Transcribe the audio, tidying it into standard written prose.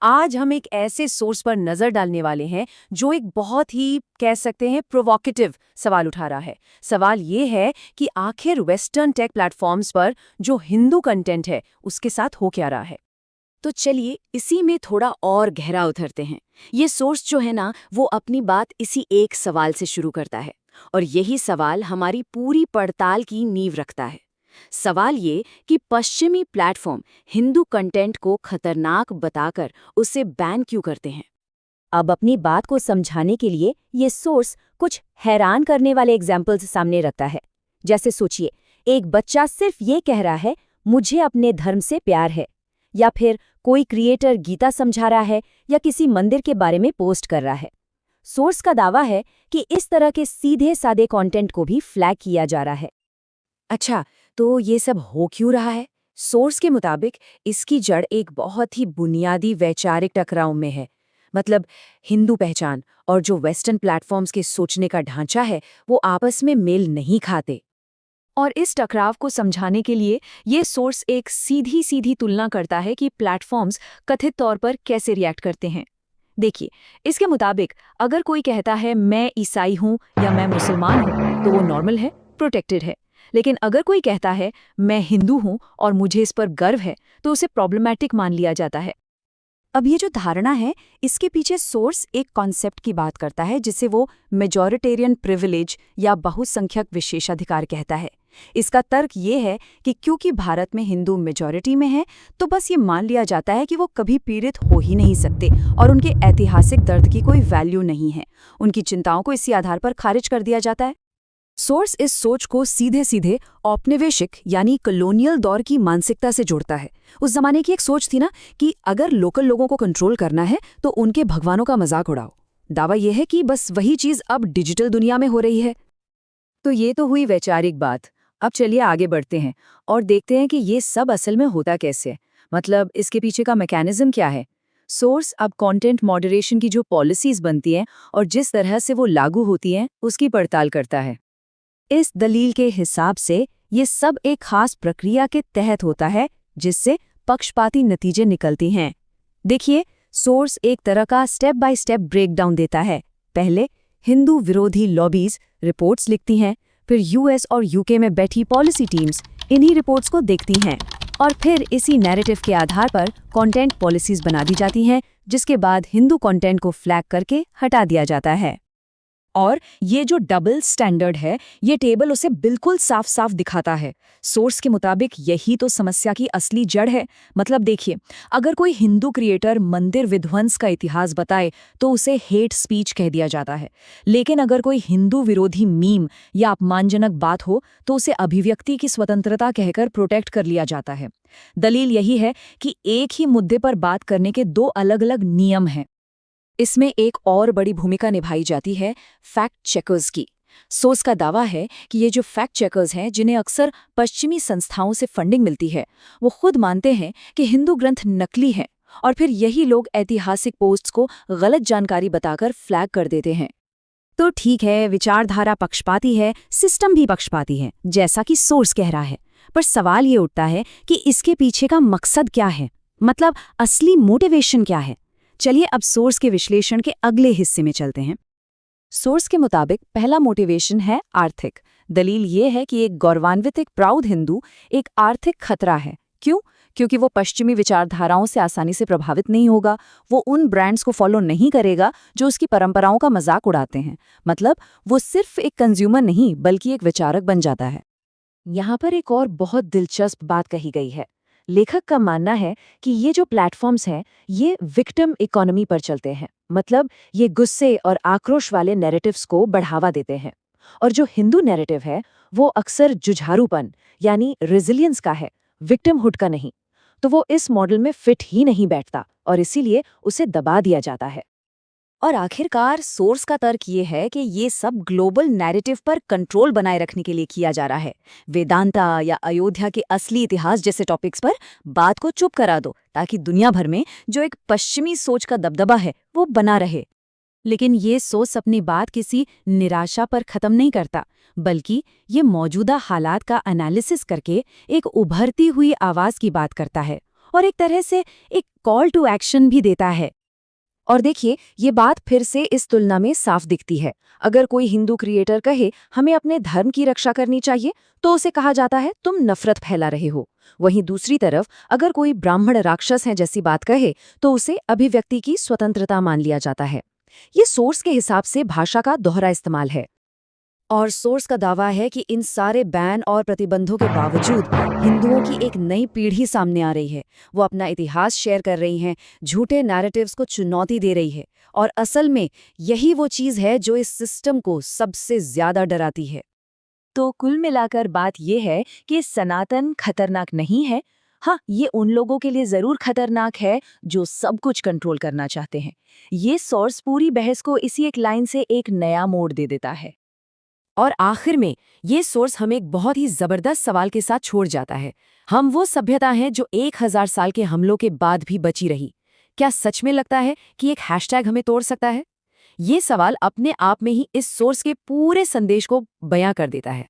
आज हम एक ऐसे सोर्स पर नजर डालने वाले हैं जो एक बहुत ही कह सकते हैं प्रोवोकेटिव सवाल उठा रहा है। सवाल ये है कि आखिर वेस्टर्न टेक प्लेटफॉर्म्स पर जो हिंदू कंटेंट है उसके साथ हो क्या रहा है। तो चलिए इसी में थोड़ा और गहरा उतरते हैं। ये सोर्स जो है ना वो अपनी बात इसी एक सवाल से शुरू करता है और यही सवाल हमारी पूरी पड़ताल की नींव रखता है। सवाल ये कि पश्चिमी प्लेटफॉर्म हिंदू कंटेंट को खतरनाक बताकर उसे बैन क्यों करते हैं। अब अपनी बात को समझाने के लिए ये सोर्स कुछ हैरान करने वाले एग्जाम्पल्स सामने रखता है। जैसे सोचिए, एक बच्चा सिर्फ ये कह रहा है मुझे अपने धर्म से प्यार है, या फिर कोई क्रिएटर गीता समझा रहा है या किसी मंदिर के बारे में पोस्ट कर रहा है। सोर्स का दावा है कि इस तरह के सीधे सादे कंटेंट को भी फ्लैग किया जा रहा है। अच्छा, तो ये सब हो क्यों रहा है? सोर्स के मुताबिक इसकी जड़ एक बहुत ही बुनियादी वैचारिक टकराव में है। मतलब हिंदू पहचान और जो वेस्टर्न प्लेटफॉर्म्स के सोचने का ढांचा है वो आपस में मेल नहीं खाते। और इस टकराव को समझाने के लिए ये सोर्स एक सीधी सीधी तुलना करता है कि प्लेटफॉर्म्स कथित तौर पर कैसे रिएक्ट करते हैं। देखिए, इसके मुताबिक अगर कोई कहता है मैं ईसाई हूं या मैं मुसलमान हूं तो वो नॉर्मल है, प्रोटेक्टेड है। लेकिन अगर कोई कहता है मैं हिंदू हूं और मुझे इस पर गर्व है तो उसे प्रॉब्लमैटिक मान लिया जाता है। अब ये जो धारणा है इसके पीछे सोर्स एक कॉन्सेप्ट की बात करता है जिसे वो मेजॉरिटेरियन प्रिविलेज या बहुसंख्यक विशेषाधिकार कहता है। इसका तर्क ये है कि क्योंकि भारत में हिंदू मेजॉरिटी में है तो बस ये मान लिया जाता है कि वो कभी पीड़ित हो ही नहीं सकते और उनके ऐतिहासिक दर्द की कोई वैल्यू नहीं है। उनकी चिंताओं को इसी आधार पर खारिज कर दिया जाता है। सोर्स इस सोच को सीधे सीधे औपनिवेशिक यानी कॉलोनियल दौर की मानसिकता से जोड़ता है। उस जमाने की एक सोच थी ना कि अगर लोकल लोगों को कंट्रोल करना है तो उनके भगवानों का मजाक उड़ाओ। दावा यह है कि बस वही चीज अब डिजिटल दुनिया में हो रही है। तो ये तो हुई वैचारिक बात। अब चलिए आगे बढ़ते हैं और देखते हैं कि ये सब असल में होता कैसे है। मतलब इसके पीछे का मैकेनिज्म क्या है। सोर्स अब कंटेंट मॉडरेशन की जो पॉलिसीज बनती हैं और जिस तरह से वो लागू होती हैं उसकी पड़ताल करता है। इस दलील के हिसाब से ये सब एक खास प्रक्रिया के तहत होता है जिससे पक्षपाती नतीजे निकलती हैं। देखिए, सोर्स एक तरह का स्टेप बाय स्टेप ब्रेकडाउन देता है। पहले हिंदू विरोधी लॉबीज रिपोर्ट्स लिखती हैं, फिर यूएस और यूके में बैठी पॉलिसी टीम्स इन्हीं रिपोर्ट्स को देखती हैं और फिर इसी नैरेटिव के आधार पर कंटेंट पॉलिसीज बना दी जाती हैं, जिसके बाद हिंदू कंटेंट को फ्लैग करके हटा दिया जाता है। और ये जो डबल स्टैंडर्ड है ये टेबल उसे बिल्कुल साफ साफ दिखाता है। सोर्स के मुताबिक यही तो समस्या की असली जड़ है। मतलब देखिए, अगर कोई हिंदू क्रिएटर मंदिर विध्वंस का इतिहास बताए तो उसे हेट स्पीच कह दिया जाता है, लेकिन अगर कोई हिंदू विरोधी मीम या अपमानजनक बात हो तो उसे अभिव्यक्ति की स्वतंत्रता कहकर प्रोटेक्ट कर लिया जाता है। दलील यही है कि एक ही मुद्दे पर बात करने के दो अलग अलग नियम हैं। इसमें एक और बड़ी भूमिका निभाई जाती है फैक्ट चेकर्स की। सोर्स का दावा है कि ये जो फैक्ट चेकर्स हैं जिन्हें अक्सर पश्चिमी संस्थाओं से फंडिंग मिलती है, वो खुद मानते हैं कि हिंदू ग्रंथ नकली हैं और फिर यही लोग ऐतिहासिक पोस्ट्स को गलत जानकारी बताकर फ्लैग कर देते हैं। तो ठीक है, विचारधारा पक्षपाती है, सिस्टम भी पक्षपाती है, जैसा कि सोर्स कह रहा है। पर सवाल ये उठता है कि इसके पीछे का मकसद क्या है। मतलब असली मोटिवेशन क्या है। चलिए अब सोर्स के विश्लेषण के अगले हिस्से में चलते हैं। सोर्स के मुताबिक पहला मोटिवेशन है आर्थिक। दलील ये है कि एक गौरवान्वित एक प्राउड हिंदू एक आर्थिक खतरा है। क्यों? क्योंकि वो पश्चिमी विचारधाराओं से आसानी से प्रभावित नहीं होगा। वो उन ब्रांड्स को फॉलो नहीं करेगा जो उसकी परंपराओं का मजाक उड़ाते हैं। मतलब वो सिर्फ एक कंज्यूमर नहीं बल्कि एक विचारक बन जाता है। यहाँ पर एक और बहुत दिलचस्प बात कही गई है। लेखक का मानना है कि ये जो प्लेटफॉर्म्स हैं ये विक्टिम इकोनॉमी पर चलते हैं। मतलब ये गुस्से और आक्रोश वाले नैरेटिव्स को बढ़ावा देते हैं और जो हिंदू नैरेटिव है वो अक्सर जुझारूपन यानी रेजिलियंस का है, विक्टिमहुड का नहीं। तो वो इस मॉडल में फिट ही नहीं बैठता और इसीलिए उसे दबा दिया जाता है। और आखिरकार सोर्स का तर्क ये है कि ये सब ग्लोबल नैरेटिव पर कंट्रोल बनाए रखने के लिए किया जा रहा है। वेदांता या अयोध्या के असली इतिहास जैसे टॉपिक्स पर बात को चुप करा दो ताकि दुनिया भर में जो एक पश्चिमी सोच का दबदबा है वो बना रहे। लेकिन ये सोच अपनी बात किसी निराशा पर खत्म नहीं करता, बल्कि ये मौजूदा हालात का एनालिसिस करके एक उभरती हुई आवाज की बात करता है और एक तरह से एक कॉल टू एक्शन भी देता है। और देखिए, ये बात फिर से इस तुलना में साफ दिखती है। अगर कोई हिंदू क्रिएटर कहे हमें अपने धर्म की रक्षा करनी चाहिए, तो उसे कहा जाता है तुम नफरत फैला रहे हो। वहीं दूसरी तरफ अगर कोई ब्राह्मण राक्षस है जैसी बात कहे, तो उसे अभिव्यक्ति की स्वतंत्रता मान लिया जाता है। ये सोर्स के हिसाब से भाषा का दोहरा इस्तेमाल है। और सोर्स का दावा है कि इन सारे बैन और प्रतिबंधों के बावजूद हिंदुओं की एक नई पीढ़ी सामने आ रही है। वो अपना इतिहास शेयर कर रही हैं, झूठे नैरेटिव्स को चुनौती दे रही है, और असल में यही वो चीज़ है जो इस सिस्टम को सबसे ज़्यादा डराती है। तो कुल मिलाकर बात यह है कि सनातन खतरनाक नहीं है। हाँ, ये उन लोगों के लिए ज़रूर खतरनाक है जो सब कुछ कंट्रोल करना चाहते हैं। ये सोर्स पूरी बहस को इसी एक लाइन से एक नया मोड़ दे देता है। और आखिर में ये सोर्स हमें एक बहुत ही जबरदस्त सवाल के साथ छोड़ जाता है। हम वो सभ्यता हैं जो 1000 साल के हमलों के बाद भी बची रही। क्या सच में लगता है कि एक हैशटैग हमें तोड़ सकता है? ये सवाल अपने आप में ही इस सोर्स के पूरे संदेश को बयां कर देता है।